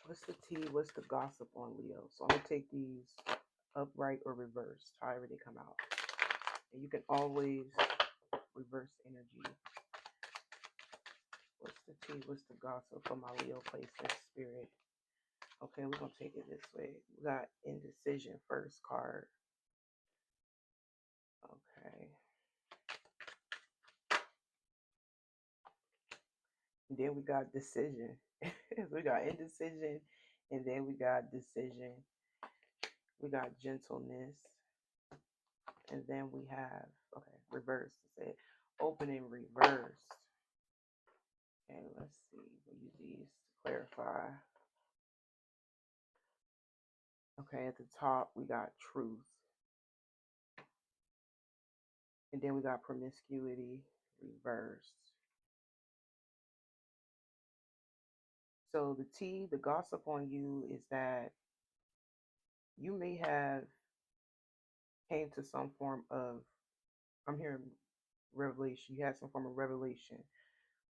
What's the tea? What's the gossip on Leo? So I'm gonna take these upright or reversed, however they come out. And you can always reverse energy. What's the tea? What's the gossip for my Leo placement spirit? Okay, we're gonna take it this way. We got indecision first card. Okay. And then we got decision. We got indecision, and then we got decision. We got gentleness, and then we have okay reverse. Say open and reverse. And let's see. We'll use these to clarify. Okay, at the top we got truth, and then we got promiscuity reversed. So the T, the gossip on you is that you may have came to some form of, I'm hearing revelation. You had some form of revelation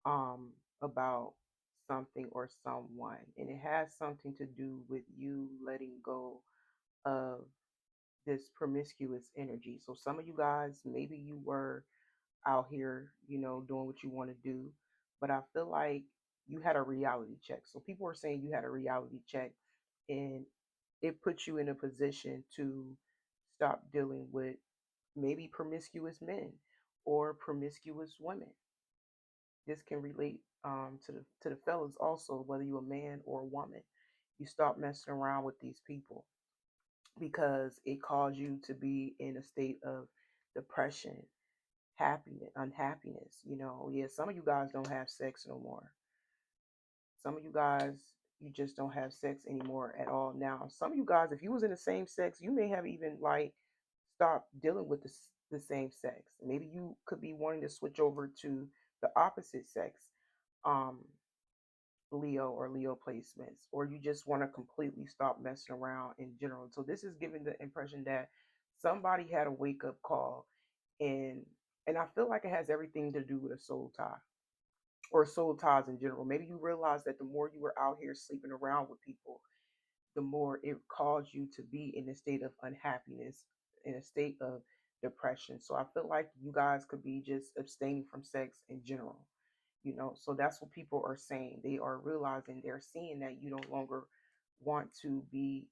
um about something or someone, and it has something to do with you letting go of this promiscuous energy. So some of you guys, maybe you were out here, doing what you want to do, but I feel like you had a reality check. So people are saying you had a reality check, and it puts you in a position to stop dealing with maybe promiscuous men or promiscuous women. This can relate to the fellas also, whether you're a man or a woman. You stop messing around with these people because it caused you to be in a state of depression, happiness, unhappiness. Yeah, some of you guys don't have sex no more. Some of you guys, you just don't have sex anymore at all. Now, some of you guys, if you was in the same sex, you may have even like stopped dealing with the same sex. Maybe you could be wanting to switch over to the opposite sex. Um, Leo or Leo placements, or you just want to completely stop messing around in general. So this is giving the impression that somebody had a wake up call, and I feel like it has everything to do with a soul tie or soul ties in general. Maybe you realize that the more you were out here sleeping around with people, the more it caused you to be in a state of unhappiness, in a state of depression. So I feel like you guys could be just abstaining from sex in general. So that's what people are saying. They are realizing, they're seeing that you no longer want to be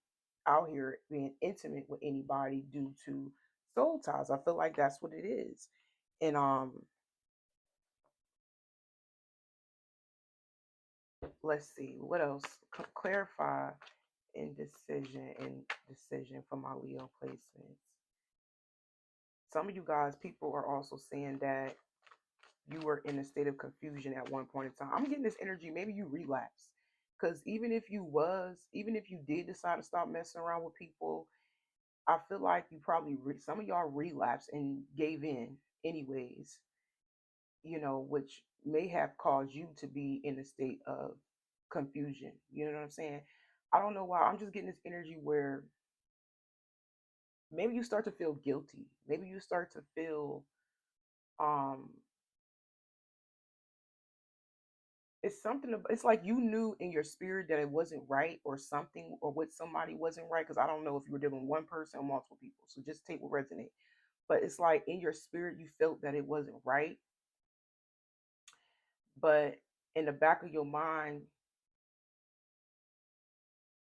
out here being intimate with anybody due to soul ties. I feel like that's what it is. And let's see what else. Clarify indecision and decision for my Leo placements. Some of you guys, people are also saying that you were in a state of confusion at one point in time. I'm getting this energy. Maybe you relapse. Because even if you did decide to stop messing around with people, I feel like you probably, some of y'all relapsed and gave in anyways, which may have caused you to be in a state of confusion. You know what I'm saying? I don't know why. I'm just getting this energy where maybe you start to feel guilty. Maybe you start to feel um it's something it's like you knew in your spirit that it wasn't right, or something, or with somebody wasn't right, because I don't know if you were dealing with one person or multiple people, so just take what resonate. But it's like in your spirit you felt that it wasn't right, but in the back of your mind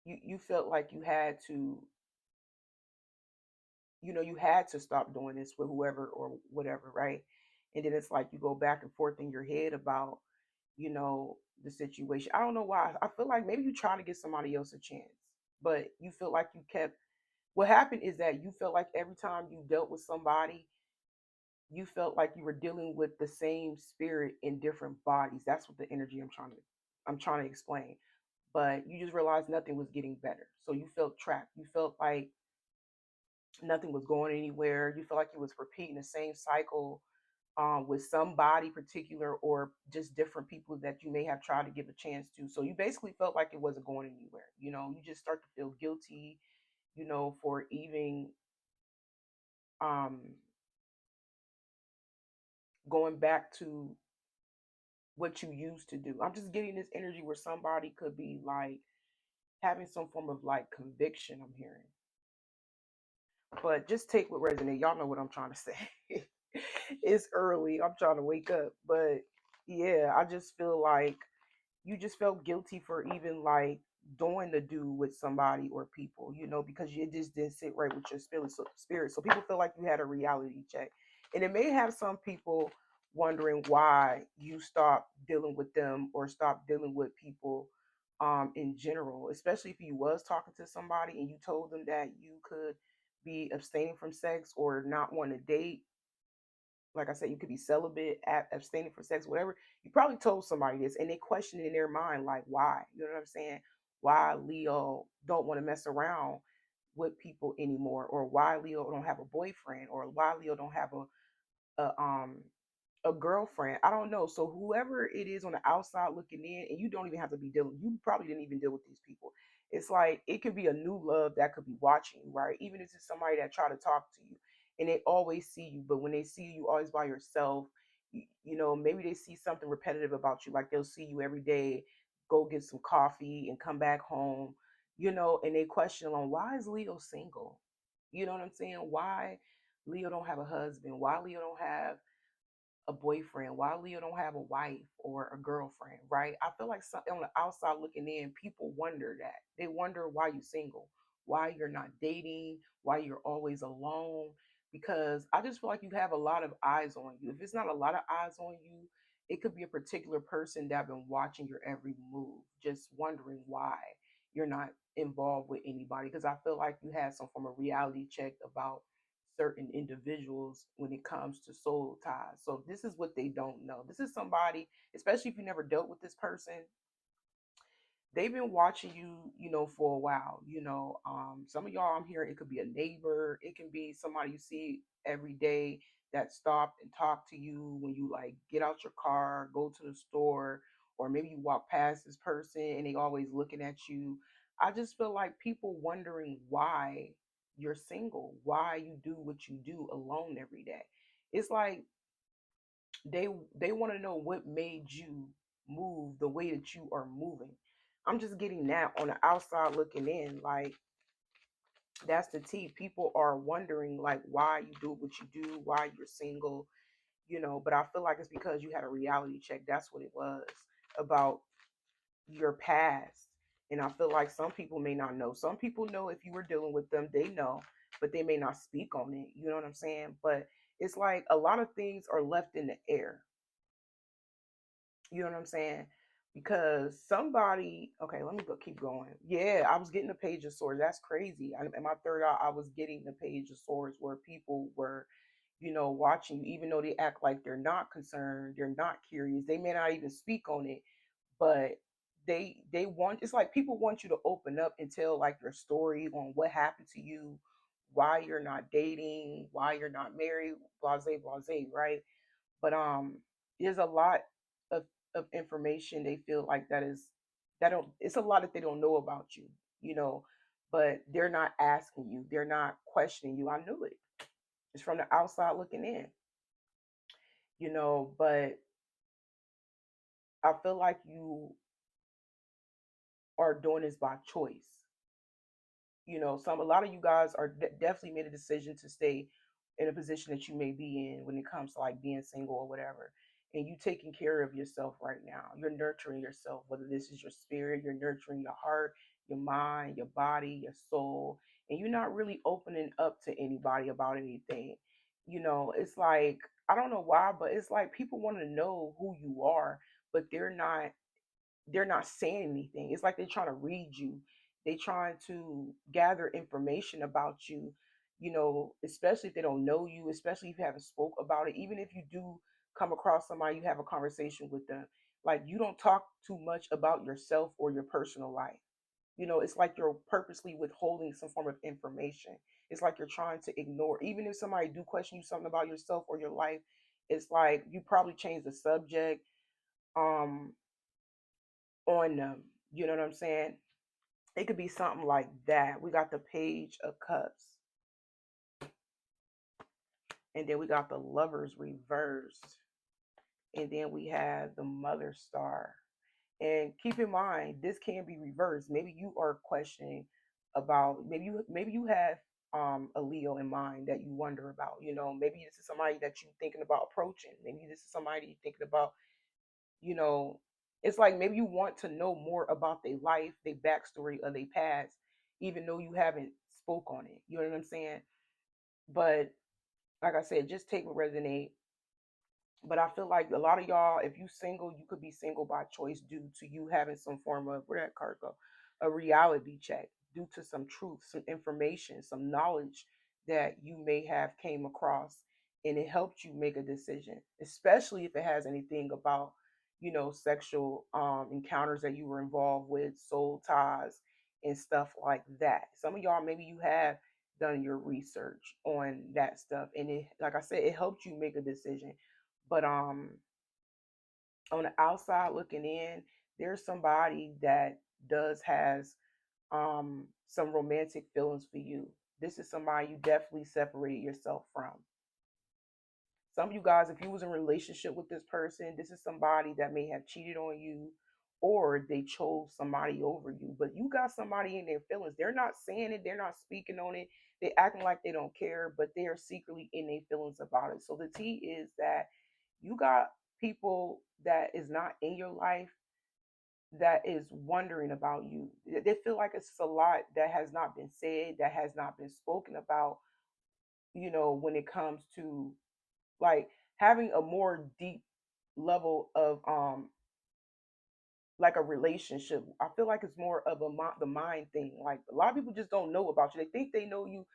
you felt like you had to stop doing this with whoever or whatever, right? And then it's like you go back and forth in your head about the situation. I don't know why. I feel like maybe you try to give somebody else a chance, but you feel like you kept. What happened is that you felt like every time you dealt with somebody, you felt like you were dealing with the same spirit in different bodies. That's what the energy I'm trying to explain. But you just realized nothing was getting better. So you felt trapped. You felt like nothing was going anywhere. You felt like you was repeating the same cycle with somebody particular, or just different people that you may have tried to give a chance to. So you basically felt like it wasn't going anywhere. You just start to feel guilty, for even um, going back to what you used to do. I'm just getting this energy where somebody could be like having some form of like conviction, I'm hearing. But just take what resonate. Y'all know what I'm trying to say. It's early. I'm trying to wake up. But yeah, I just feel like you just felt guilty for even like doing the do with somebody or people, because you just didn't sit right with your spirit. So people feel like you had a reality check. And it may have some people wondering why you stopped dealing with them or stopped dealing with people in general, especially if you was talking to somebody and you told them that you could be abstaining from sex or not want to date. Like I said, you could be celibate, abstaining from sex, whatever. You probably told somebody this, and they question in their mind, like, why? You know what I'm saying? Why Leo don't want to mess around with people anymore, or why Leo don't have a boyfriend, or why Leo don't have a girlfriend. I don't know. So whoever it is on the outside looking in, and you don't even have to be dealing. You probably didn't even deal with these people. It's like it could be a new love that could be watching you, right? Even if it's somebody that try to talk to you, and they always see you, but when they see you always by yourself, maybe they see something repetitive about you, like they'll see you every day, go get some coffee and come back home, and they question on why is Leo single? You know what I'm saying? Why Leo don't have a husband? Why Leo don't have a boyfriend? Why Leo don't have a wife or a girlfriend, right? I feel like on the outside looking in, people wonder that. They wonder why you're single, why you're not dating, why you're always alone. Because I just feel like you have a lot of eyes on you. If it's not a lot of eyes on you, it could be a particular person that been watching your every move, just wondering why you're not involved with anybody. Because I feel like you had some form of reality check about certain individuals when it comes to soul ties. So this is what they don't know. This is somebody, especially if you never dealt with this person, they've been watching you, for a while. Some of y'all I'm hearing it could be a neighbor, it can be somebody you see every day that stopped and talked to you when you like get out your car, go to the store, or maybe you walk past this person and they always looking at you. I just feel like people wondering why you're single, why you do what you do alone every day. It's like they they want to know what made you move the way that you are moving. I'm just getting that on the outside looking in. Like that's the tea. People are wondering like why you do what you do, why you're single, but I feel like it's because you had a reality check. That's what it was about your past. And I feel like some people may not know. Some people know if you were dealing with them, they know, but they may not speak on it. You know what I'm saying? But it's like a lot of things are left in the air. You know what I'm saying? Because somebody, okay, let me go keep going. Yeah, I was getting the page of swords. That's crazy. In my third eye, I was getting the page of swords where people were, watching you, even though they act like they're not concerned, they're not curious. They may not even speak on it, but they want. It's like people want you to open up and tell like your story on what happened to you, why you're not dating, why you're not married, blase, blase, right? But there's a lot of information they feel like that don't it's a lot that they don't know about you, you know but they're not asking you, they're not questioning you. I knew it. It's from the outside looking in, but I feel like you are doing this by choice. A lot of you guys are definitely made a decision to stay in a position that you may be in when it comes to like being single or whatever, and you taking care of yourself right now. You're nurturing yourself, whether this is your spirit, you're nurturing your heart, your mind, your body, your soul, and you're not really opening up to anybody about anything. It's like, I don't know why, but it's like people want to know who you are, but they're not saying anything. It's like they're trying to read you. They trying to gather information about you, especially if they don't know you, especially if you haven't spoke about it. Even if you do come across somebody, you have a conversation with them. Like you don't talk too much about yourself or your personal life. It's like you're purposely withholding some form of information. It's like you're trying to ignore. Even if somebody do question you something about yourself or your life, it's like you probably change the subject. Um, on them. You know what I'm saying? It could be something like that. We got the Page of Cups, and then we got the Lovers reversed, and then we have the Mother Star, And keep in mind, this can be reversed. Maybe you are questioning about, maybe you have a Leo in mind that you wonder about. Maybe this is somebody that you're thinking about approaching. Maybe this is somebody you're thinking about, you know, it's like maybe you want to know more about their life, their backstory, or their past, even though you haven't spoke on it. You know what I'm saying? But like I said, just take what resonate. But I feel like a lot of y'all, if you single, you could be single by choice due to you having some form of, where that card go, a reality check, due to some truth, some information, some knowledge that you may have came across, and it helped you make a decision, especially if it has anything about, sexual encounters that you were involved with, soul ties, and stuff like that. Some of y'all, maybe you have done your research on that stuff, and it, like I said, it helped you make a decision. But on the outside looking in, there's somebody that does has some romantic feelings for you. This is somebody you definitely separated yourself from. Some of you guys, if you was in a relationship with this person, this is somebody that may have cheated on you, or they chose somebody over you. But you got somebody in their feelings. They're not saying it, they're not speaking on it, they acting like they don't care, but they are secretly in their feelings about it. So the tea is that you got people that is not in your life that is wondering about you. They feel like it's a lot that has not been said, that has not been spoken about, when it comes to like having a more deep level of like a relationship. I feel like it's more of the mind thing. Like a lot of people just don't know about you. They think they know you,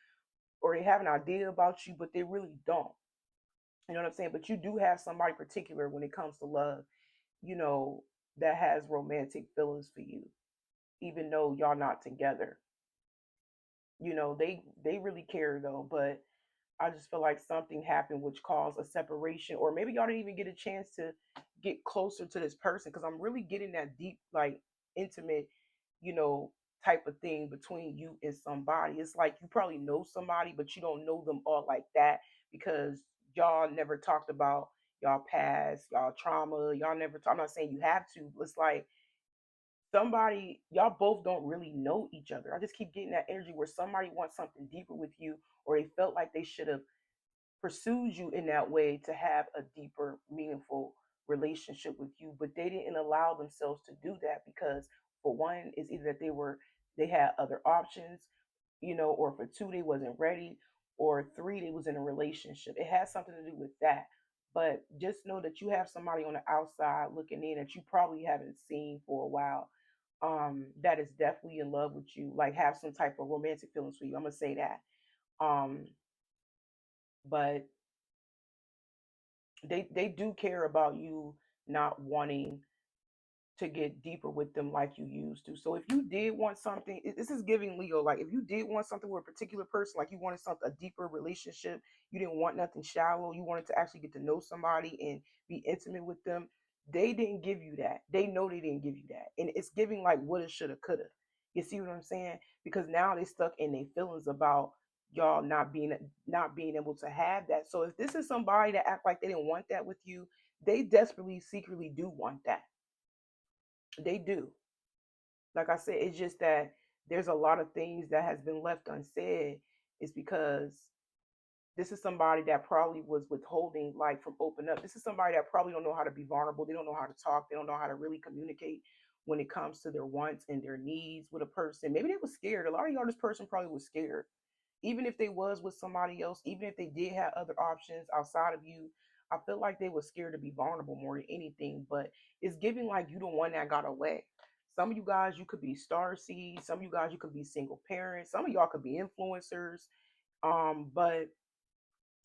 or they have an idea about you, but they really don't. You know what I'm saying? But you do have somebody particular when it comes to love, you know, that has romantic feelings for you, even though y'all not together. They really care though, but I just feel like something happened which caused a separation, or maybe y'all didn't even get a chance to get closer to this person, because I'm really getting that deep, like intimate, you know, type of thing between you and somebody. It's like you probably know somebody, but you don't know them all like that, because y'all never talked about y'all past, y'all trauma. Y'all never. I'm not saying you have to, but it's like somebody, y'all both don't really know each other. I just keep getting that energy where somebody wants something deeper with you, or they felt like they should have pursued you in that way to have a deeper, meaningful relationship with you, but they didn't allow themselves to do that because, for one, is either that they had other options, or for two, they wasn't ready, or three, they was in a relationship. It has something to do with that. But just know that you have somebody on the outside looking in that you probably haven't seen for a while. That is definitely in love with you, like have some type of romantic feelings for you. I'm gonna say that. Um, but they do care about you not wanting to get deeper with them like you used to. So if you did want something, this is giving Leo, like if you did want something with a particular person, like you wanted something, a deeper relationship, you didn't want nothing shallow, you wanted to actually get to know somebody and be intimate with them, they didn't give you that. They know they didn't give you that. And it's giving like woulda, shoulda, coulda. You see what I'm saying? Because now they stuck in their feelings about y'all not being able to have that. So if this is somebody that act like they didn't want that with you, they desperately secretly do want that. They do. Like I said, it's just that there's a lot of things that has been left unsaid. Is because this is somebody that probably was withholding, like, from open up. This is somebody that probably don't know how to be vulnerable. They don't know how to talk. They don't know how to really communicate when it comes to their wants and their needs with a person. Maybe they were scared. A lot of y'all, this person probably was scared. Even if they was with somebody else, even if they did have other options outside of you, I feel like they were scared to be vulnerable more than anything. But it's giving like you the one that got away. Some of you guys, you could be star seeds. Some of you guys, you could be single parents. Some of y'all could be influencers. But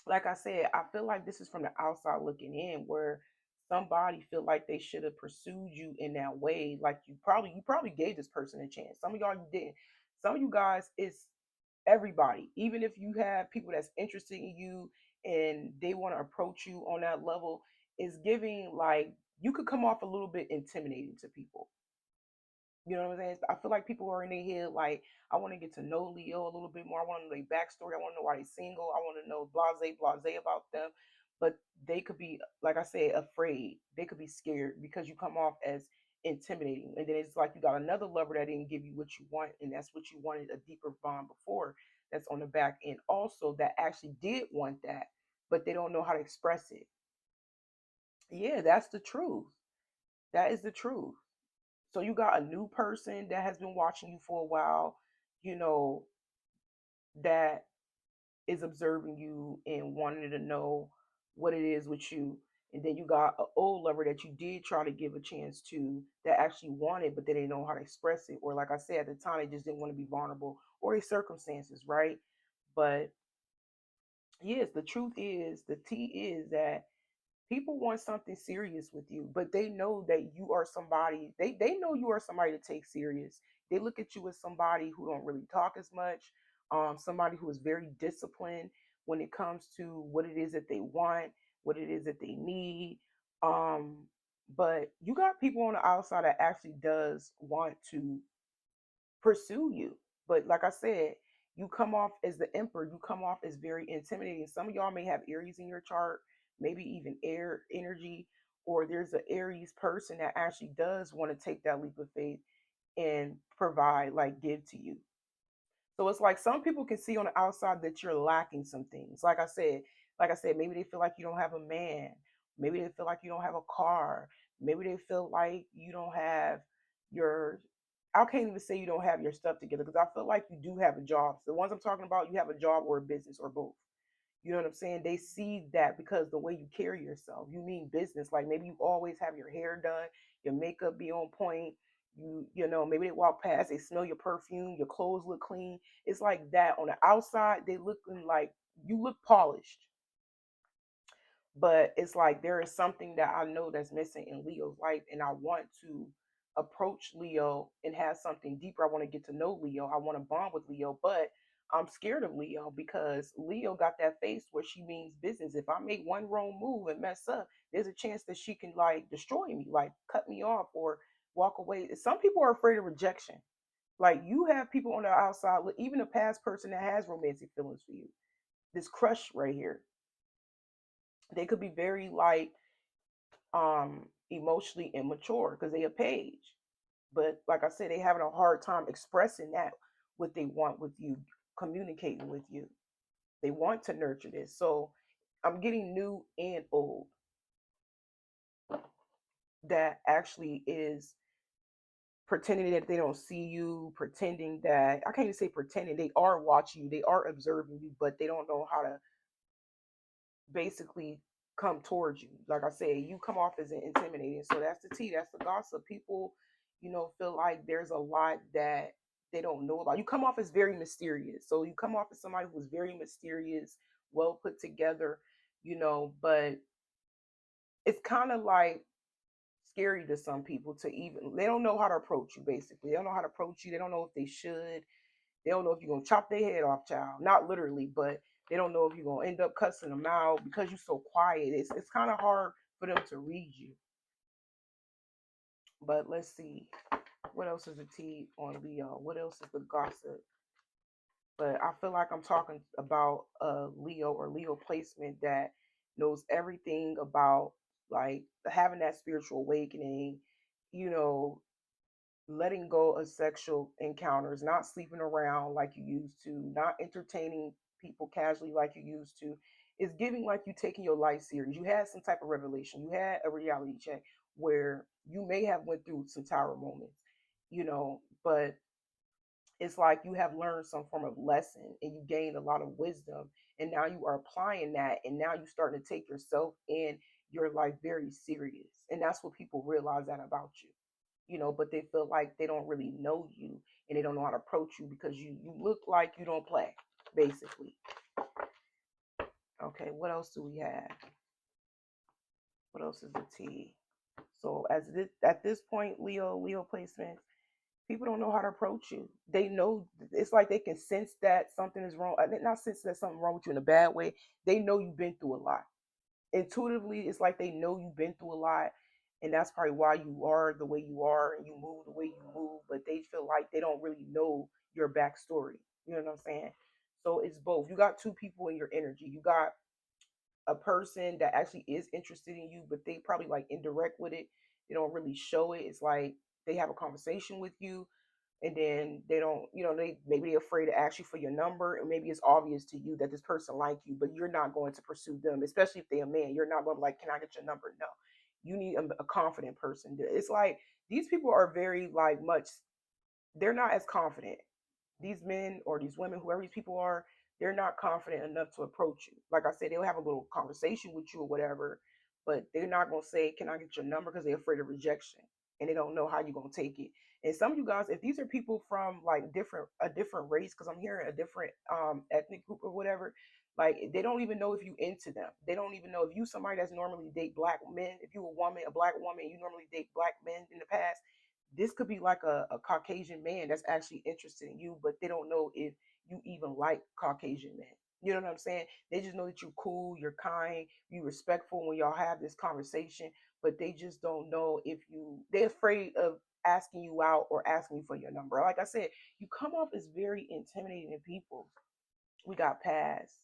like I said, I feel like this is from the outside looking in, where somebody feel like they should have pursued you in that way. Like you probably gave this person a chance. Some of y'all you didn't. Some of you guys, it's everybody. Even if you have people that's interested in you and they want to approach you on that level, is giving like you could come off a little bit intimidating to people. You know what I'm saying? I feel like people are in their head like, I want to get to know Leo a little bit more. I want to know their backstory. I want to know why they're single. I want to know blase about them. But they could be, like I said, afraid. They could be scared because you come off as intimidating. And then it's like you got another lover that didn't give you what you want, and that's what you wanted, a deeper bond before, that's on the back end also, that actually did want that, but they don't know how to express it. Yeah, that's the truth. That is the truth. So you got a new person that has been watching you for a while, you know, that is observing you and wanting to know what it is with you. And then you got an old lover that you did try to give a chance to, that actually wanted, but they didn't know how to express it. Or like I said, at the time, they just didn't want to be vulnerable or their circumstances, right? But yes, the truth is, the tea is that people want something serious with you, but they know that you are somebody, they know you are somebody to take serious. They look at you as somebody who don't really talk as much, somebody who is very disciplined when it comes to what it is that they want, what it is that they need. um but you got people on the outside that actually does want to pursue you. But like I said, you come off as the emperor, you come off as very intimidating. Some of y'all may have Aries in your chart, maybe even air energy, or there's an Aries person that actually does want to take that leap of faith and provide, like give to you. So it's like some people can see on the outside that you're lacking some things. Like I said, maybe they feel like you don't have a man. Maybe they feel like you don't have a car. Maybe they feel like you don't have your, I can't even say you don't have your stuff together, because I feel like you do have a job. So the ones I'm talking about, you have a job or a business or both. You know what I'm saying? They see that because the way you carry yourself. You mean business. Like maybe you always have your hair done, your makeup be on point. You know, maybe they walk past, they smell your perfume, your clothes look clean. It's like that. On the outside, they looking like you look polished. But it's like there is something that I know that's missing in Leo's life, and I want to approach Leo and have something deeper. I want to get to know Leo. I want to bond with Leo, but I'm scared of Leo because Leo got that face where she means business. If I make one wrong move and mess up, there's a chance that she can like destroy me, like cut me off or walk away. Some people are afraid of rejection. Like you have people on the outside, even a past person that has romantic feelings for you. This crush right here, they could be very like emotionally immature because they a page. But like I said, they having a hard time expressing that what they want with you, communicating with you. They want to nurture this. So I'm getting new and old that actually is pretending that they don't see you, pretending that, I can't even say pretending, they are watching you, they are observing you, but they don't know how to basically come towards you. Like I said, you come off as an intimidating. So that's the tea. That's the gossip. People, feel like there's a lot that they don't know about. You come off as very mysterious. So you come off as somebody who's very mysterious, well put together, but it's kind of like scary to some people to even, they don't know how to approach you basically. They don't know how to approach you. They don't know if they should. They don't know if you're gonna chop their head off, child. Not literally, but they don't know if you're gonna end up cussing them out because you're so quiet. It's kind of hard for them to read you. But let's see. What else is the tea on Leo? What else is the gossip? But I feel like I'm talking about a Leo or Leo placement that knows everything about like having that spiritual awakening, you know, letting go of sexual encounters, not sleeping around like you used to, not entertaining people casually like you used to. It's giving like you taking your life serious. You had some type of revelation. You had a reality check where you may have went through some tower moments, but it's like you have learned some form of lesson and you gained a lot of wisdom, and now you are applying that, and now you're starting to take yourself and your life very serious, and that's what people realize that about you. But they feel like they don't really know you and they don't know how to approach you because you look like you don't play, basically. Okay, what else do we have? What else is the tea? So at this point, Leo placements, people don't know how to approach you. They know, it's like they can sense that something is wrong. Not sense that something wrong with you in a bad way. They know you've been through a lot. Intuitively, it's like they know you've been through a lot, and that's probably why you are the way you are and you move the way you move, but they feel like they don't really know your backstory. You know what I'm saying? So it's both. You got two people in your energy. You got a person that actually is interested in you, but they probably like indirect with it. They don't really show it. It's like they have a conversation with you, and then they don't, they maybe they're afraid to ask you for your number, and maybe it's obvious to you that this person like you, but you're not going to pursue them, especially if they're a man. You're not going to like, can I get your number? No, you need a confident person. It's like these people are very like much, they're not as confident. These men or these women, whoever these people are, they're not confident enough to approach you. Like I said, they'll have a little conversation with you or whatever, but they're not gonna say, "Can I get your number?" Because they're afraid of rejection and they don't know how you're gonna take it. And some of you guys, if these are people from like different race, because I'm hearing a different ethnic group or whatever, like they don't even know if you into them. They don't even know if you somebody that's normally date black men. If you a woman, a black woman, you normally date black men in the past, this could be like a Caucasian man that's actually interested in you, but they don't know if you even like Caucasian men. You know what I'm saying? They just know that you're cool, you're kind, you respectful when y'all have this conversation, but they just don't know if they're afraid of asking you out or asking you for your number. Like I said, you come off as very intimidating people. We got past,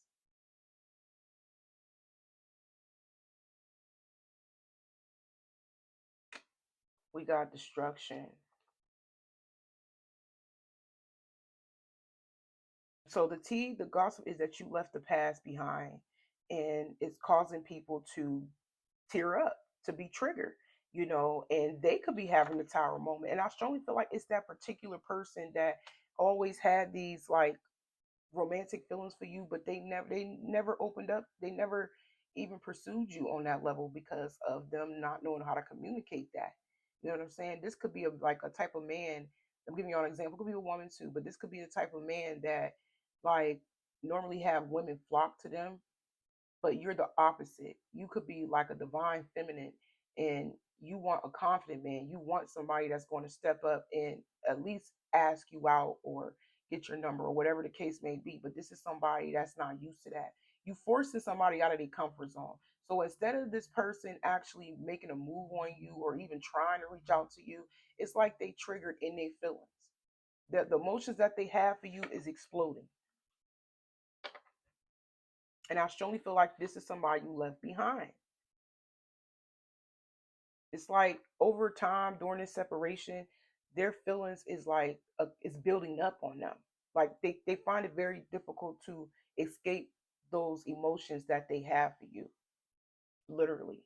we got destruction. So the tea, the gossip is that you left the past behind, and it's causing people to tear up, to be triggered, and they could be having the tower moment. And I strongly feel like it's that particular person that always had these like romantic feelings for you, but they never opened up. They never even pursued you on that level because of them not knowing how to communicate that. You know what I'm saying? This could be like a type of man. I'm giving you an example. It could be a woman too, but this could be the type of man that like normally have women flock to them, but you're the opposite. You could be like a divine feminine, and you want a confident man. You want somebody that's going to step up and at least ask you out or get your number or whatever the case may be. But this is somebody that's not used to that. You forcing somebody out of their comfort zone. So instead of this person actually making a move on you or even trying to reach out to you, it's like they triggered in their feelings. The emotions that they have for you is exploding. And I strongly feel like this is somebody you left behind. It's like over time during this separation, their feelings is like is building up on them. Like they find it very difficult to escape those emotions that they have for you, literally.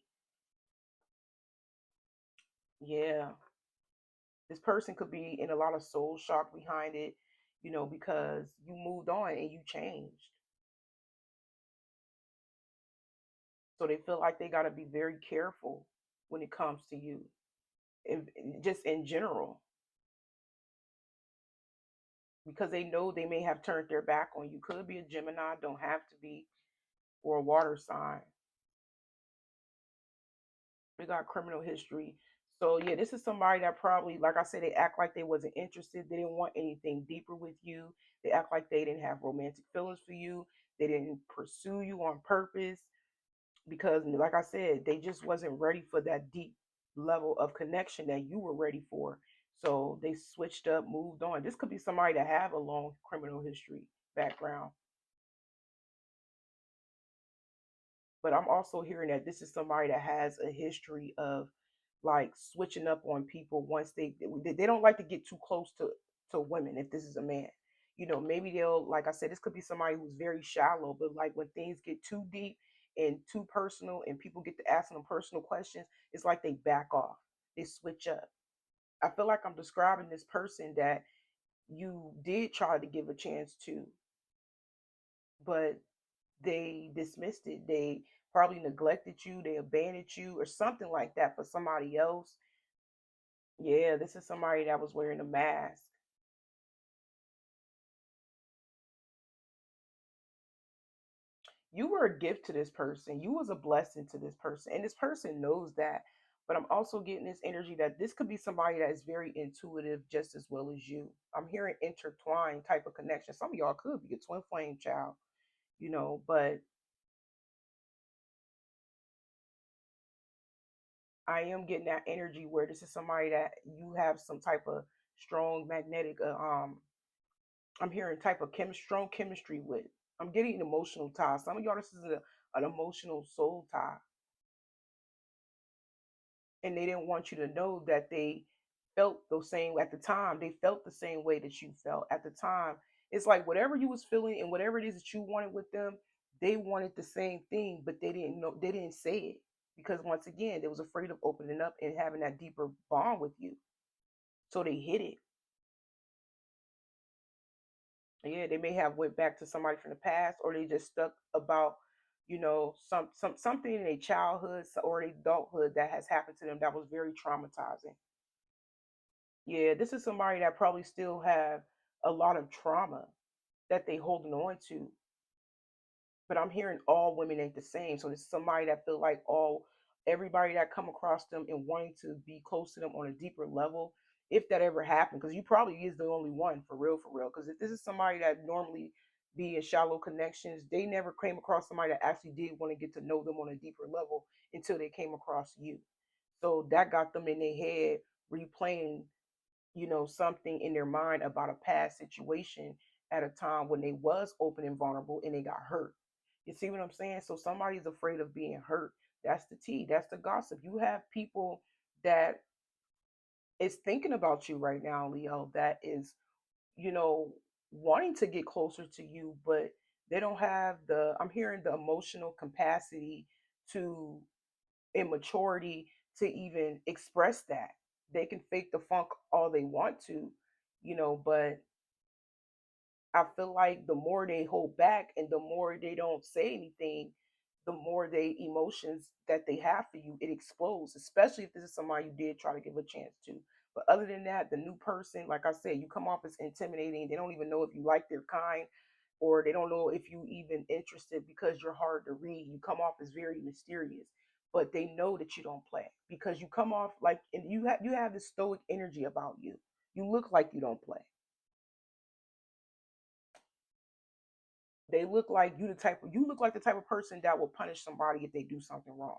Yeah, this person could be in a lot of soul shock behind it, because you moved on and you changed. So they feel like they got to be very careful when it comes to you, and just in general, because they know they may have turned their back on you. Could be a Gemini, don't have to be, or a water sign. We got criminal history. So yeah, this is somebody that probably, like I said, they act like they wasn't interested. They didn't want anything deeper with you. They act like they didn't have romantic feelings for you. They didn't pursue you on purpose because, like I said, they just wasn't ready for that deep level of connection that you were ready for. So they switched up, moved on. This could be somebody that have a long criminal history background. But I'm also hearing that this is somebody that has a history of like switching up on people once they don't like to get too close to women. If this is a man, maybe they'll, like I said, this could be somebody who's very shallow, but like when things get too deep and too personal and people get to asking them personal questions, it's like they back off, they switch up. I feel like I'm describing this person that you did try to give a chance to, but they dismissed it. They probably neglected you, they abandoned you, or something like that for somebody else. Yeah, this is somebody that was wearing a mask. You were a gift to this person. You was a blessing to this person, and this person knows that. But I'm also getting this energy that this could be somebody that is very intuitive just as well as you. I'm hearing intertwined type of connection. Some of y'all could be a twin flame child, but I am getting that energy where this is somebody that you have some type of strong magnetic I'm hearing type of strong chemistry with. I'm getting an emotional tie. Some of y'all, this is an emotional soul tie, and they didn't want you to know that they felt the same at the time. They felt the same way that you felt at the time. It's like whatever you was feeling and whatever it is that you wanted with them, they wanted the same thing, but they didn't know, they didn't say it because once again, they was afraid of opening up and having that deeper bond with you. So they hid it. Yeah, they may have went back to somebody from the past, or they just stuck about, something in their childhood or their adulthood that has happened to them that was very traumatizing. Yeah, this is somebody that probably still have a lot of trauma that they holding on to. But I'm hearing all women ain't the same. So this is somebody that feel like all everybody that come across them and wanting to be close to them on a deeper level, if that ever happened, because you probably is the only one for real, for real. Because if this is somebody that normally be in shallow connections, they never came across somebody that actually did want to get to know them on a deeper level until they came across you. So that got them in their head replaying, something in their mind about a past situation at a time when they was open and vulnerable and they got hurt. You see what I'm saying? So somebody's afraid of being hurt. That's the tea. That's the gossip. You have people that is thinking about you right now, Leo, that is, you know, wanting to get closer to you, but they don't have I'm hearing the emotional capacity to immaturity to even express that. They can fake the funk all they want to, but I feel like the more they hold back and the more they don't say anything, the more they emotions that they have for you, it explodes, especially if this is somebody you did try to give a chance to. But other than that, the new person, like I said, you come off as intimidating. They don't even know if you like their kind, or they don't know if you even interested because you're hard to read. You come off as very mysterious, but they know that you don't play because you come off like, and you have this stoic energy about you. You look like you don't play. They look like you look like the type of person that will punish somebody if they do something wrong.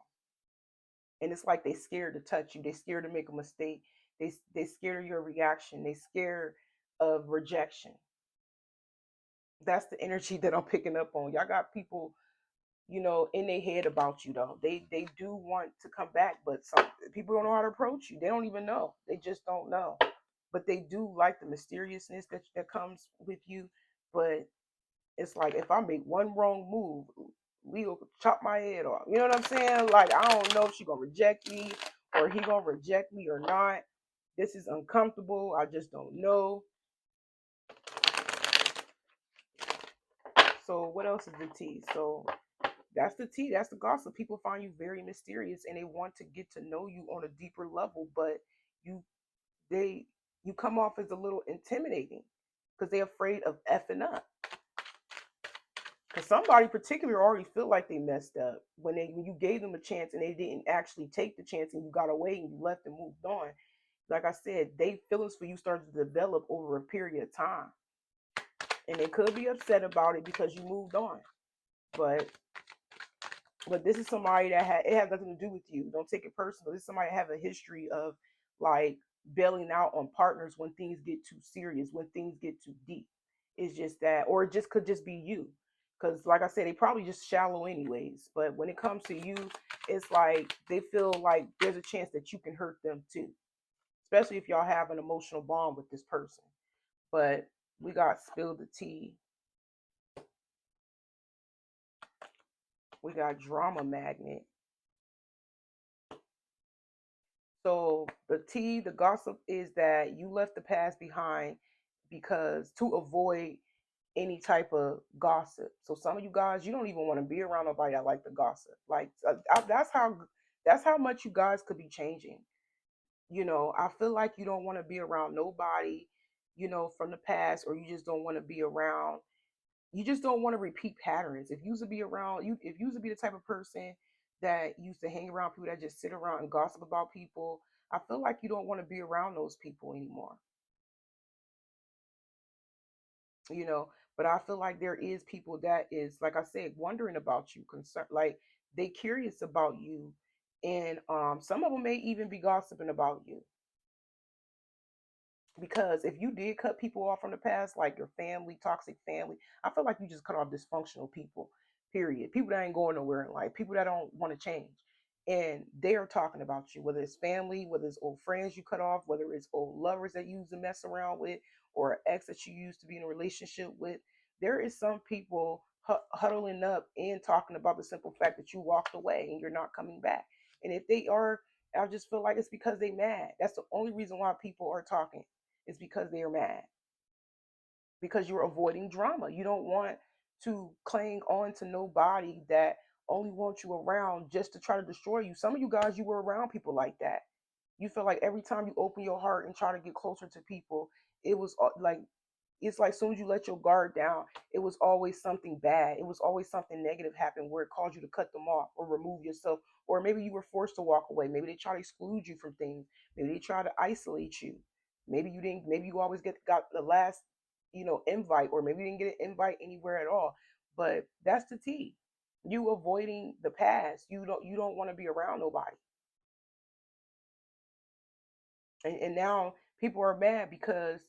And it's like they scared to touch you. They scared to make a mistake. They scared of your reaction. They scared of rejection. That's the energy that I'm picking up on. Y'all got people, in their head about you though. They do want to come back, but some people don't know how to approach you. They don't even know. They just don't know. But they do like the mysteriousness that comes with you. But it's like if I make one wrong move, Leo could chop my head off. You know what I'm saying? Like I don't know if she gonna reject me or he gonna reject me or not. This is uncomfortable. I just don't know. So what else is the tea? So that's the tea. That's the gossip. People find you very mysterious and they want to get to know you on a deeper level, but you they you come off as a little intimidating because they're afraid of effing up. Because somebody particularly already feel like they messed up when you gave them a chance and they didn't actually take the chance and you got away and you left and moved on. Like I said, they feelings for you started to develop over a period of time, and they could be upset about it because you moved on. But this is somebody that it has nothing to do with you. Don't take it personal. This is somebody that have a history of like bailing out on partners when things get too serious, when things get too deep. It's just that, or it just could just be you. Because, like I said, they probably just shallow anyways. But when it comes to you, it's like they feel like there's a chance that you can hurt them too, especially if y'all have an emotional bond with this person. But we got spill the tea. We got drama magnet. So the tea, the gossip is that you left the past behind because to avoid any type of gossip. So some of you guys, you don't even want to be around nobody that like the gossip. Like that's how much you guys could be changing. I feel like you don't want to be around nobody, from the past, or you just don't want to be around. You just don't want to repeat patterns. If you used to be around you, if you used to be the type of person that used to hang around people that just sit around and gossip about people, I feel like you don't want to be around those people anymore. you know but I feel like there is people that is, like I said, wondering about you, concern, like they curious about you, and some of them may even be gossiping about you, because if you did cut people off from the past, like your family, toxic family, I feel like you just cut off dysfunctional people, period. People that ain't going nowhere in life, people that don't want to change. and they are talking about you, whether it's family, whether it's old friends you cut off, whether it's old lovers that you used to mess around with, or an ex that you used to be in a relationship with. There is some people huddling up and talking about the simple fact that you walked away and you're not coming back. And if they are, I just feel like it's because they mad. That's the only reason why people are talking. It's because they are mad. Because you're avoiding drama. You don't want to cling on to nobody that only wants you around just to try to destroy you. Some of you guys, you were around people like that. You feel like every time you open your heart and try to get closer to people, it was like it's like as soon as you let your guard down, it was always something bad. It was always something negative happened where it caused you to cut them off or remove yourself. Or maybe you were forced to walk away. Maybe they try to exclude you from things. Maybe they try to isolate you. Maybe you didn't. Maybe you always got the last, invite, or maybe you didn't get an invite anywhere at all. But that's the tea. You avoiding the past. You don't want to be around nobody. And now people are mad because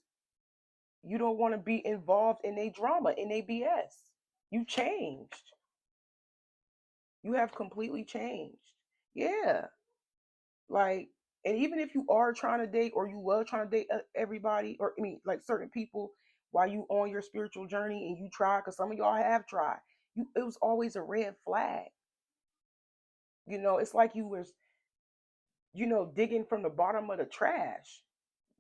you don't want to be involved in a drama, in a BS. You changed. You have completely changed. Yeah. Like, and even if you are trying to date or you were trying to date everybody, or I mean, like certain people while you on your spiritual journey and you try, because some of y'all have tried, it was always a red flag. It's like you was, digging from the bottom of the trash.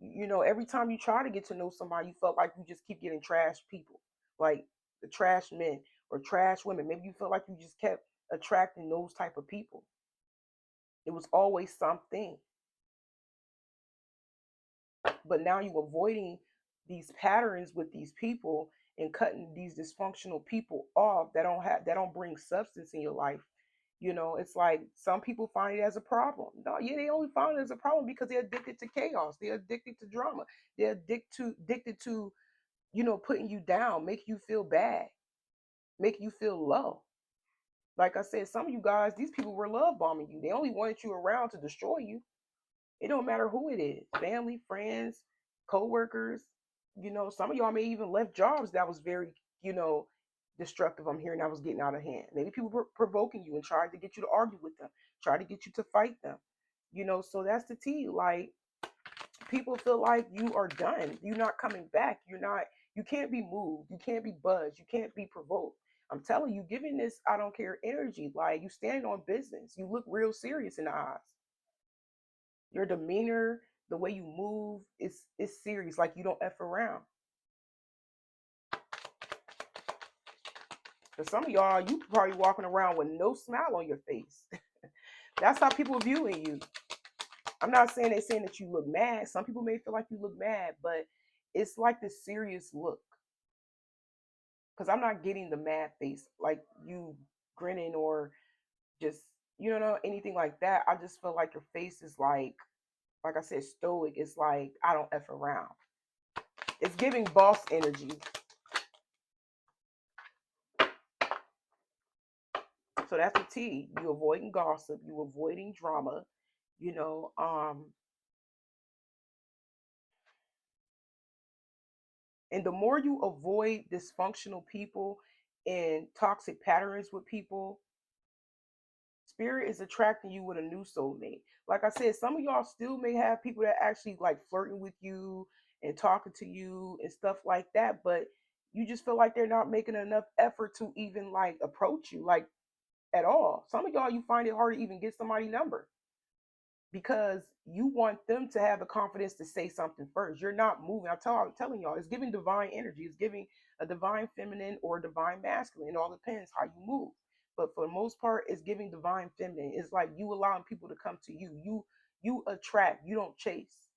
Every time you try to get to know somebody, you felt like you just keep getting trash people, like the trash men or trash women. Maybe you felt like you just kept attracting those type of people. It was always something. But now you avoiding these patterns with these people and cutting these dysfunctional people off that don't bring substance in your life. It's like some people find it as a problem. No, yeah, they only find it as a problem because they're addicted to chaos. They're addicted to drama. They're addicted to putting you down, make you feel bad, make you feel low. Like I said, some of you guys, these people were love bombing you. They only wanted you around to destroy you. It don't matter who it is, family, friends, co-workers. Some of y'all may even left jobs that was very, you know, destructive. I'm hearing that was getting out of hand. Maybe people were provoking you and tried to get you to argue with them, tried to get you to fight them. So that's the tea. Like, people feel like you are done. You're not coming back. You can't be moved. You can't be buzzed. You can't be provoked. I'm telling you, giving this I don't care energy, like you stand on business. You look real serious in the eyes. Your demeanor, the way you move, is serious. Like you don't F around. For some of y'all, you probably walking around with no smile on your face. That's how people viewing you. I'm not saying they saying that you look mad. Some people may feel like you look mad, but it's like the serious look. Because I'm not getting the mad face like you grinning or just anything like that. I just feel like your face is like I said, stoic. It's like I don't F around. It's giving boss energy. So that's the T. You avoiding gossip, you avoiding drama, you know, and the more you avoid dysfunctional people and toxic patterns with people, spirit is attracting you with a new soulmate. Like I said, some of y'all still may have people that actually like flirting with you and talking to you and stuff like that, but you just feel like they're not making enough effort to even like approach you like at all. Some of y'all, you find it hard to even get somebody's number because you want them to have the confidence to say something first. You're not moving. I'm telling y'all, it's giving divine energy. It's giving a divine feminine or a divine masculine. It all depends how you move. But for the most part, it's giving divine feminine. It's like you allowing people to come to you. You attract. You don't chase.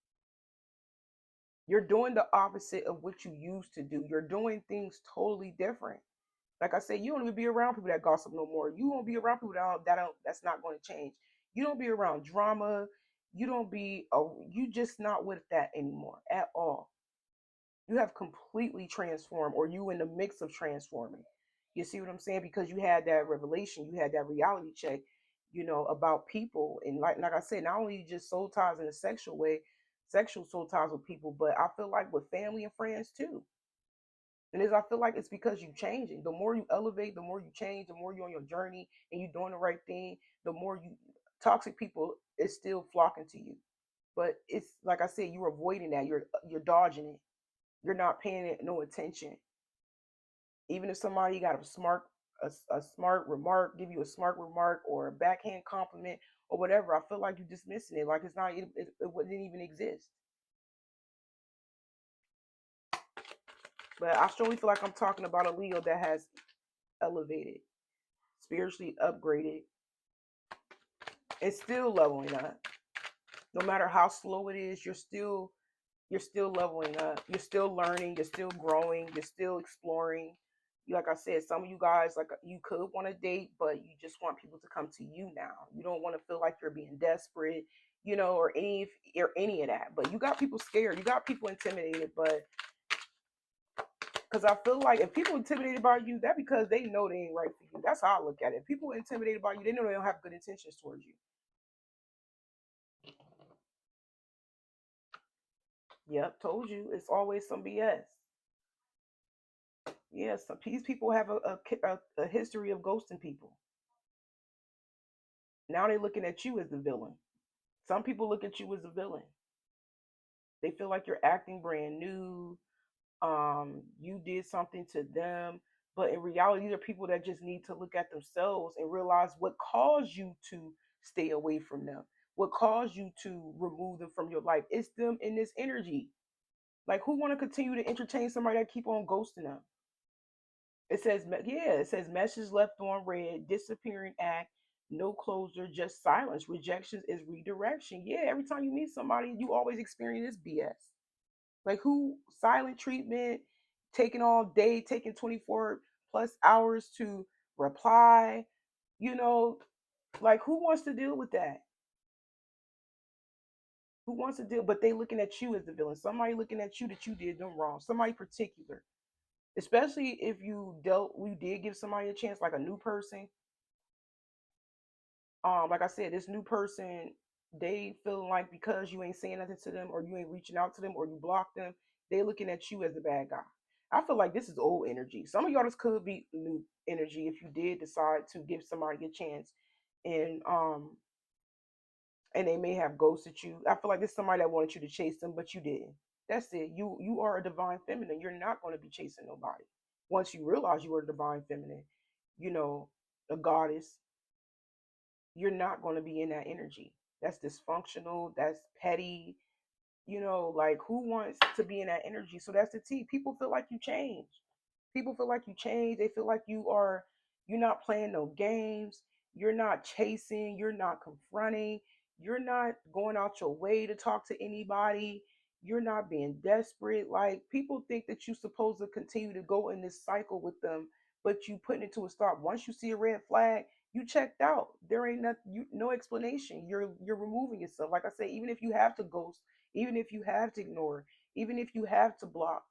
You're doing the opposite of what you used to do. You're doing things totally different. Like I said, you don't even be around people that gossip no more. You won't be around people that's not going to change. You don't be around drama. You just not with that anymore at all. You have completely transformed, or you in the mix of transforming. You see what I'm saying? Because you had that revelation, you had that reality check, about people. And like I said, not only just soul ties in a sexual way, sexual soul ties with people, but I feel like with family and friends too. And I feel like it's because you changing. The more you elevate, the more you change, the more you're on your journey and you're doing the right thing, the more toxic people is still flocking to you. But it's like I said, you're avoiding that. You're dodging it. You're not paying it no attention. Even if somebody got a smart remark, give you a smart remark or a backhand compliment or whatever, I feel like you're dismissing it, like it's not it didn't even exist. But I strongly feel like I'm talking about a Leo that has elevated, spiritually upgraded, and still leveling up. No matter how slow it is, you're still leveling up. You're still learning. You're still growing. You're still exploring. Like I said, some of you guys, like you could want to date, but you just want people to come to you now. You don't want to feel like you're being desperate, or any of that. But you got people scared. You got people intimidated. But because I feel like if people intimidated by you, that because they know they ain't right for you. That's how I look at it. If people intimidated by you, they know they don't have good intentions towards you. Yep, told you. It's always some BS. Yes, these people have a history of ghosting people. Now they're looking at you as the villain. Some people look at you as a villain. They feel like you're acting brand new. You did something to them, but in reality, these are people that just need to look at themselves and realize what caused you to stay away from them. What caused you to remove them from your life? It's them in this energy. Like, who want to continue to entertain somebody that keep on ghosting them? It says message left on red, disappearing act, no closure, just silence. Rejections is redirection. Yeah, every time you meet somebody, you always experience this BS. Like, who silent treatment, taking all day, taking 24 plus hours to reply, you know, like who wants to deal with that? Who wants to deal? But they looking at you as the villain. Somebody looking at you that you did them wrong. Somebody particular. Especially if you did give somebody a chance, like a new person. Like I said, this new person, they feeling like because you ain't saying nothing to them or you ain't reaching out to them or you block them, they looking at you as the bad guy. I feel like this is old energy. Some of y'all this could be new energy if you did decide to give somebody a chance and and they may have ghosted you. I feel like this is somebody that wanted you to chase them, but you didn't. That's it. You are a divine feminine. You're not going to be chasing nobody. Once you realize you are a divine feminine, you know, a goddess, you're not going to be in that energy. That's dysfunctional. That's petty. Like who wants to be in that energy? So that's the T. People feel like you change. People feel like you change. They feel like you're not playing no games. You're not chasing. You're not confronting. You're not going out your way to talk to anybody. You're not being desperate. Like people think that you're supposed to continue to go in this cycle with them, but you putting it to a stop. Once you see a red flag, you checked out. There ain't no explanation. You're removing yourself. Like I say, even if you have to ghost, even if you have to ignore, even if you have to block,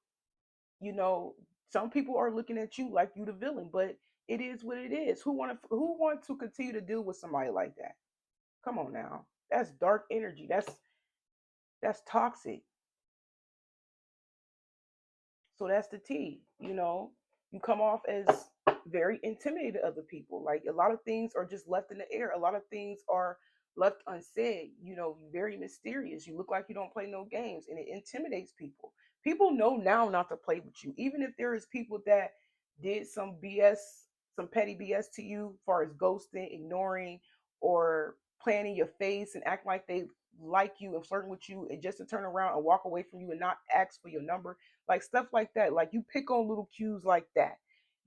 you know, some people are looking at you like you the villain, but it is what it is. Who want to continue to deal with somebody like that? Come on now. That's dark energy. That's toxic. So that's the T. You come off as very intimidated to other people. Like a lot of things are just left in the air. A lot of things are left unsaid. You're very mysterious. You look like you don't play no games, and it intimidates people. People know now not to play with you, even if there is people that did some BS, some petty BS to you, as far as ghosting, ignoring, or playing in your face and acting like they like you and flirting with you, and just to turn around and walk away from you and not ask for your number, like stuff like that. Like you pick on little cues like that.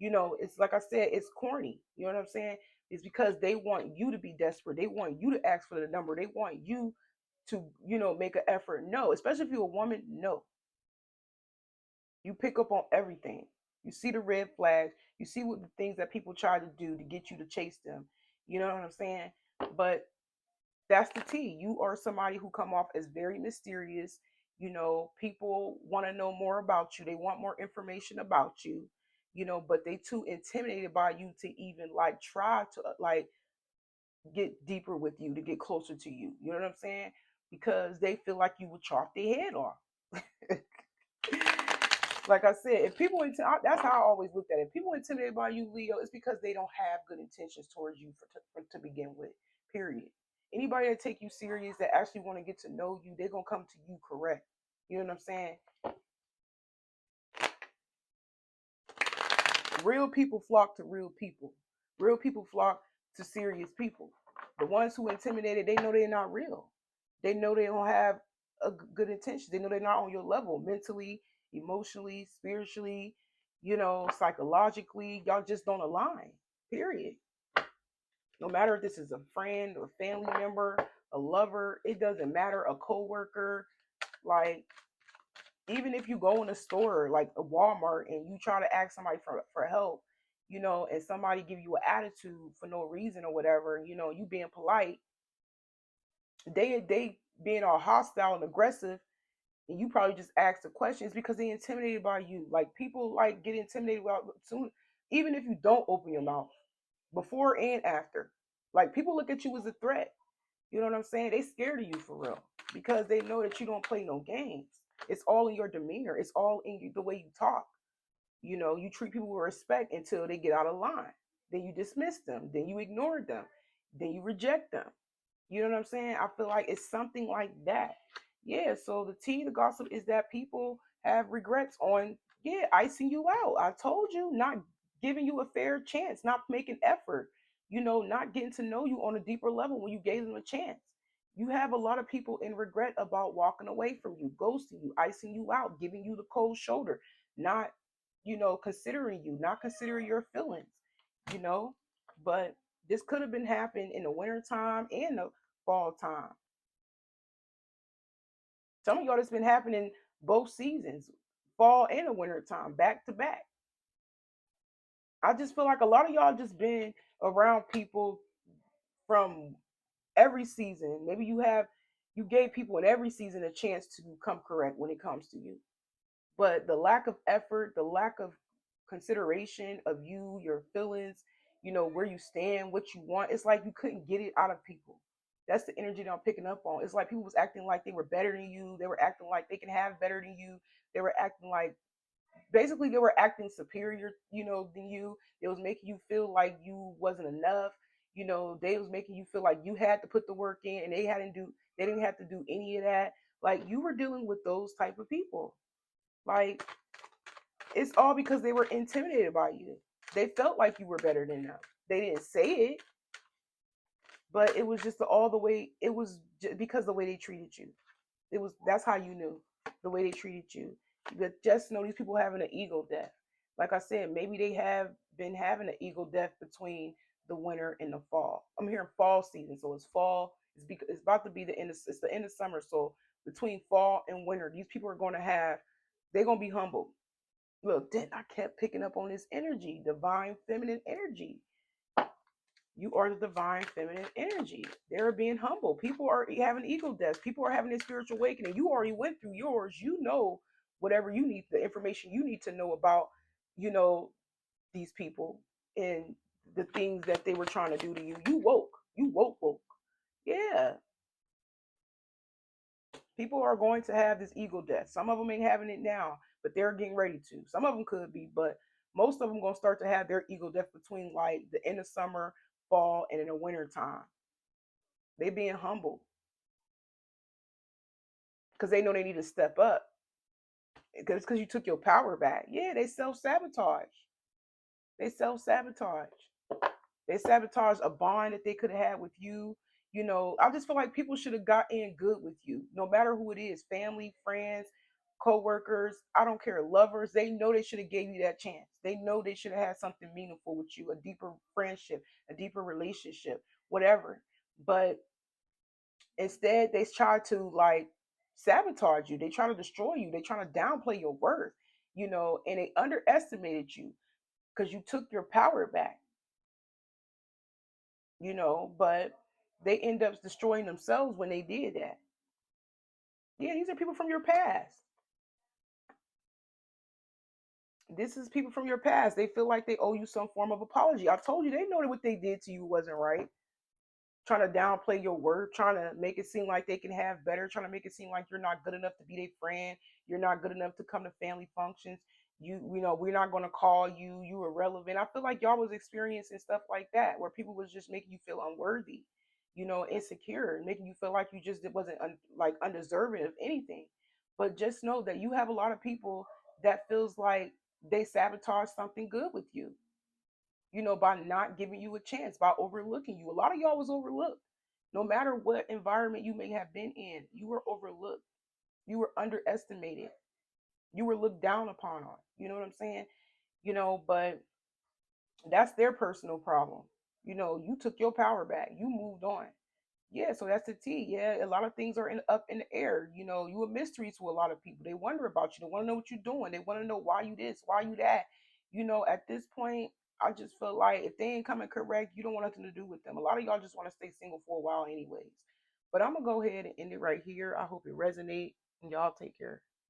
It's like I said, it's corny. You know what I'm saying? It's because they want you to be desperate. They want you to ask for the number. They want you to, make an effort. No, especially if you're a woman, no. You pick up on everything. You see the red flags. You see what the things that people try to do to get you to chase them. You know what I'm saying? But that's the T. You are somebody who come off as very mysterious. People want to know more about you. They want more information about you. But they too intimidated by you to even like try to like get deeper with you, to get closer to you. You know what I'm saying? Because they feel like you would chop their head off. Like I said, if people that's how I always looked at it. If people intimidated by you, Leo, it's because they don't have good intentions towards you to begin with. Period. Anybody that take you serious, that actually want to get to know you, they're gonna come to you correct. You know what I'm saying? Real people flock to real people. Real people flock to serious people. The ones who intimidated, they know they're not real. They know they don't have a good intention. They know they're not on your level mentally, emotionally, spiritually, psychologically. Y'all just don't align. Period. No matter if this is a friend or family member, a lover, it doesn't matter, a coworker, like even if you go in a store like a Walmart and you try to ask somebody for help, and somebody give you an attitude for no reason or whatever, you being polite, they being all hostile and aggressive, and you probably just ask the questions because they intimidated by you. Like people like get intimidated about soon, even if you don't open your mouth, before and after. Like people look at you as a threat. You know what I'm saying? They scared of you for real because they know that you don't play no games. It's all in your demeanor. It's all in you, the way you talk. You treat people with respect until they get out of line. Then you dismiss them. Then you ignore them. Then you reject them. You know what I'm saying? I feel like it's something like that. Yeah. So the tea, the gossip is that people have regrets on, yeah, icing you out. I told you, not giving you a fair chance, not making effort, not getting to know you on a deeper level when you gave them a chance. You have a lot of people in regret about walking away from you, ghosting you, icing you out, giving you the cold shoulder, not, considering you, not considering your feelings, you know. But this could have been happening in the winter time and the fall time. Some of y'all, it's been happening both seasons, fall and the winter time, back to back. I just feel like a lot of y'all just been around people from every season. Maybe you gave people in every season a chance to come correct when it comes to you. But the lack of effort, the lack of consideration of you, your feelings, where you stand, what you want, it's like you couldn't get it out of people. That's the energy that I'm picking up on. It's like people was acting like they were better than you. They were acting like they can have better than you. They were acting like, basically they were acting superior, than you. It was making you feel like you wasn't enough. They was making you feel like you had to put the work in, and they didn't have to do any of that. Like you were dealing with those type of people. Like it's all because they were intimidated by you. They felt like you were better than them. They didn't say it, but it was just all the way. It was because the way they treated you. That's how you knew, the way they treated you. But just know these people having an ego death. Like I said, maybe they have been having an ego death between the winter and the fall. I'm hearing fall season, so it's fall. It's about to be the end. It's the end of summer, so between fall and winter, these people are going to have. They're going to be humbled. Look, then I kept picking up on this energy, divine feminine energy. You are the divine feminine energy. They're being humble. People are having ego deaths. People are having a spiritual awakening. You already went through yours. You know whatever you need, the information you need to know about, you know, these people and the things that they were trying to do to you. You woke. You woke. Yeah. People are going to have this ego death. Some of them ain't having it now, but they're getting ready to. Some of them could be, but most of them going to start to have their ego death between like the end of summer, fall, and in the winter time. They being humble because they know they need to step up. Because you took your power back. Yeah, they self sabotage. They self sabotage. They sabotage a bond that they could have had with you. I just feel like people should have got in good with you, no matter who it is, family, friends, co-workers, I don't care, lovers. They know they should have gave you that chance. They know they should have had something meaningful with you, a deeper friendship, a deeper relationship, whatever. But instead, they try to like sabotage you. They try to destroy you. They try to downplay your worth, and they underestimated you because you took your power back, but they end up destroying themselves when they did that. Yeah, these are people from your past. This is people from your past. They feel like they owe you some form of apology. I told you they know that what they did to you wasn't right. Trying to downplay your worth, trying to make it seem like they can have better, trying to make it seem like you're not good enough to be their friend, you're not good enough to come to family functions. We're not going to call you. You irrelevant. I feel like y'all was experiencing stuff like that, where people was just making you feel unworthy. insecure, making you feel like you just wasn't like undeserving of anything. But just know that you have a lot of people that feels like they sabotage something good with you, by not giving you a chance, by overlooking you. A lot of y'all was overlooked. No matter what environment you may have been in, you were overlooked. You were underestimated. You were looked down upon on. You know what I'm saying? But that's their personal problem. You took your power back. You moved on. Yeah, so that's the T. Yeah, a lot of things are up in the air. You a mystery to a lot of people. They wonder about you. They want to know what you're doing. They want to know why you this, why you that. At this point, I just feel like if they ain't coming correct, you don't want nothing to do with them. A lot of y'all just want to stay single for a while, anyways. But I'm gonna go ahead and end it right here. I hope it resonates, and y'all take care.